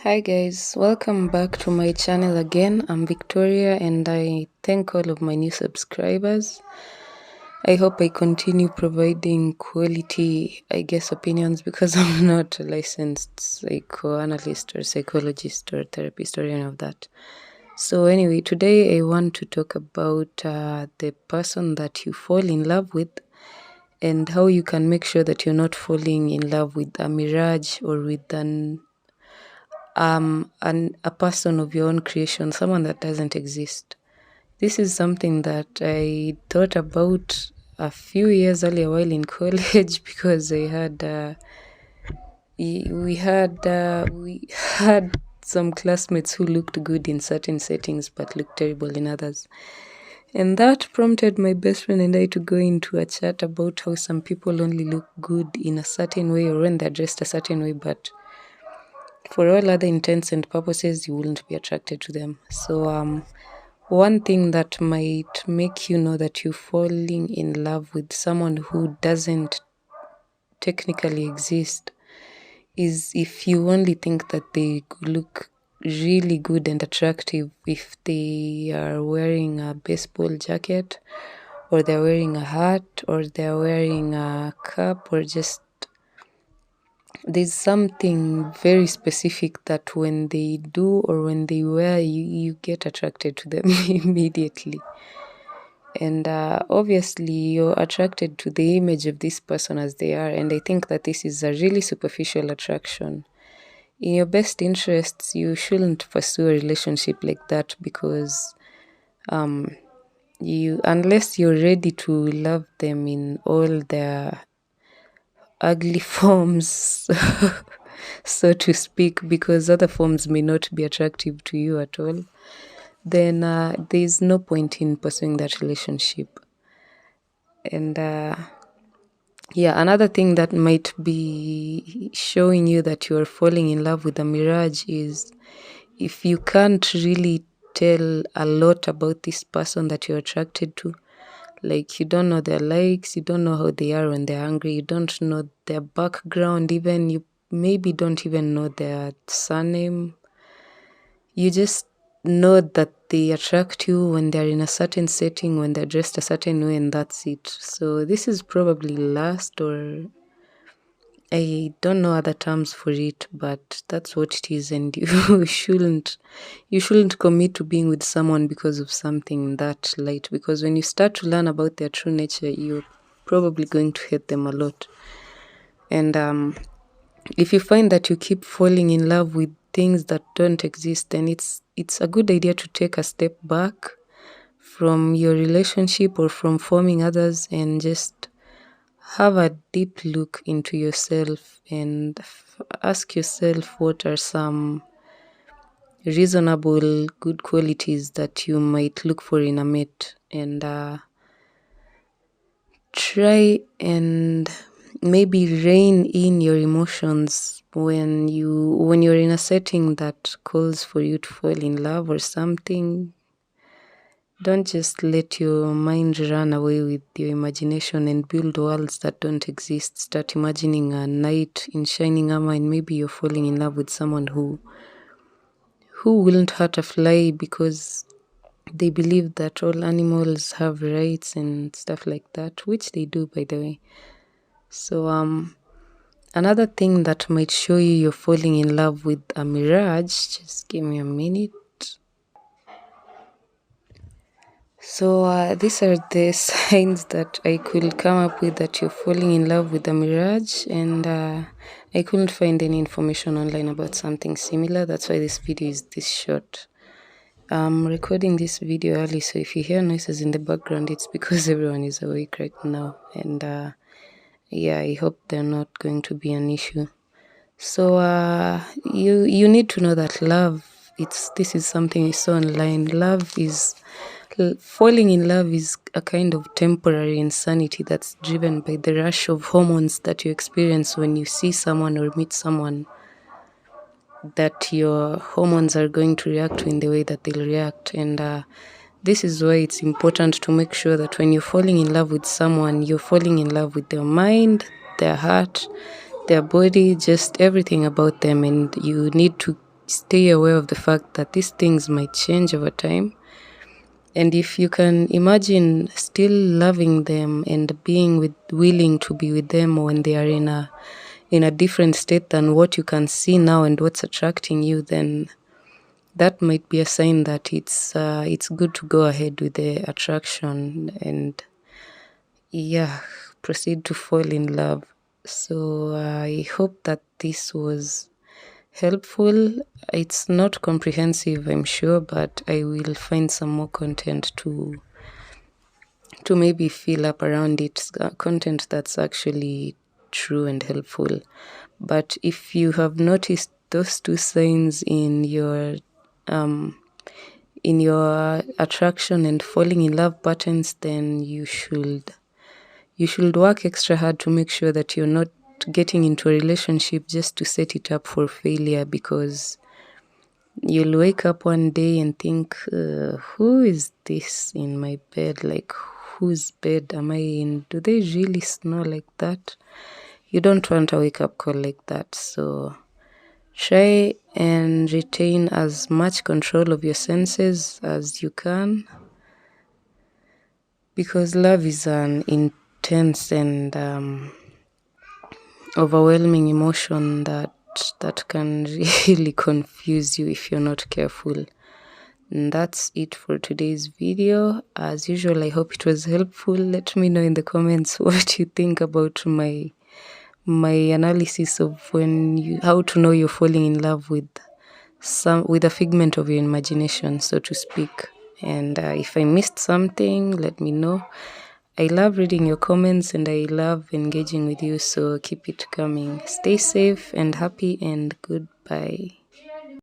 Hi guys, welcome back to my channel again. I'm Victoria and I thank all of my new subscribers. I hope I continue providing quality, opinions because I'm not a licensed psychoanalyst or psychologist or therapist or any of that. So anyway, today I want to talk about the person that you fall in love with and how you can make sure that you're not falling in love with a mirage or with a person of your own creation, someone that doesn't exist. This is something that I thought about a few years earlier while in college because we had some classmates who looked good in certain settings but looked terrible in others. And that prompted my best friend and I to go into a chat about how some people only look good in a certain way or when they're dressed a certain way, but for all other intents and purposes, you wouldn't be attracted to them. So, one thing that might make you know that you're falling in love with someone who doesn't technically exist is if you only think that they look really good and attractive if they are wearing a baseball jacket or they're wearing a hat or they're wearing a cap or just there's something very specific that when they do or when they wear, you get attracted to them immediately. And obviously, you're attracted to the image of this person as they are. And I think that this is a really superficial attraction. In your best interests, you shouldn't pursue a relationship like that because unless you're ready to love them in all their ugly forms, so to speak, because other forms may not be attractive to you at all, then there's no point in pursuing that relationship. And another thing that might be showing you that you're falling in love with a mirage is if you can't really tell a lot about this person that you're attracted to. Like, you don't know their likes, you don't know how they are when they're angry, you don't know their background, even you maybe don't even know their surname. You just know that they attract you when they're in a certain setting, when they're dressed a certain way, and that's it. So this is probably lust, or I don't know other terms for it, but that's what it is, and you shouldn't commit to being with someone because of something that light, because when you start to learn about their true nature, you're probably going to hate them a lot. And if you find that you keep falling in love with things that don't exist, then it's a good idea to take a step back from your relationship or from forming others and just have a deep look into yourself and ask yourself what are some reasonable good qualities that you might look for in a mate, and try and maybe rein in your emotions when you're in a setting that calls for you to fall in love or something. Don't just let your mind run away with your imagination and build worlds that don't exist. Start imagining a knight in shining armor and maybe you're falling in love with someone who wouldn't hurt a fly because they believe that all animals have rights and stuff like that, which they do, by the way. So another thing that might show you you're falling in love with a mirage, just give me a minute. So these are the signs that I could come up with that you're falling in love with a mirage, and I couldn't find any information online about something similar. That's why this video is this short. I'm recording this video early, so if you hear noises in the background, it's because everyone is awake right now, and I hope they're not going to be an issue. So you need to know that love, this is something you saw online. Falling in love is a kind of temporary insanity that's driven by the rush of hormones that you experience when you see someone or meet someone that your hormones are going to react to in the way that they'll react. And this is why it's important to make sure that when you're falling in love with someone, you're falling in love with their mind, their heart, their body, just everything about them. And you need to stay aware of the fact that these things might change over time. And if you can imagine still loving them and willing to be with them when they are in a different state than what you can see now and what's attracting you, then that might be a sign that it's good to go ahead with the attraction and proceed to fall in love. So I hope that this was helpful. It's not comprehensive, I'm sure, but I will find some more content to maybe fill up around it, content that's actually true and helpful. But if you have noticed those two signs in your attraction and falling in love patterns, then you should work extra hard to make sure that you're not getting into a relationship just to set it up for failure, because you'll wake up one day and think, who is this in my bed? Like, whose bed am I in? Do they really snore like that? You don't want a wake-up call like that. So try and retain as much control of your senses as you can, because love is an intense and overwhelming emotion that can really confuse you if you're not careful. And that's it for today's video. As usual, I hope it was helpful. Let me know in the comments what you think about my analysis of how to know you're falling in love with a figment of your imagination, so to speak. And if I missed something, let me know. I love reading your comments and I love engaging with you, so keep it coming. Stay safe and happy, and goodbye.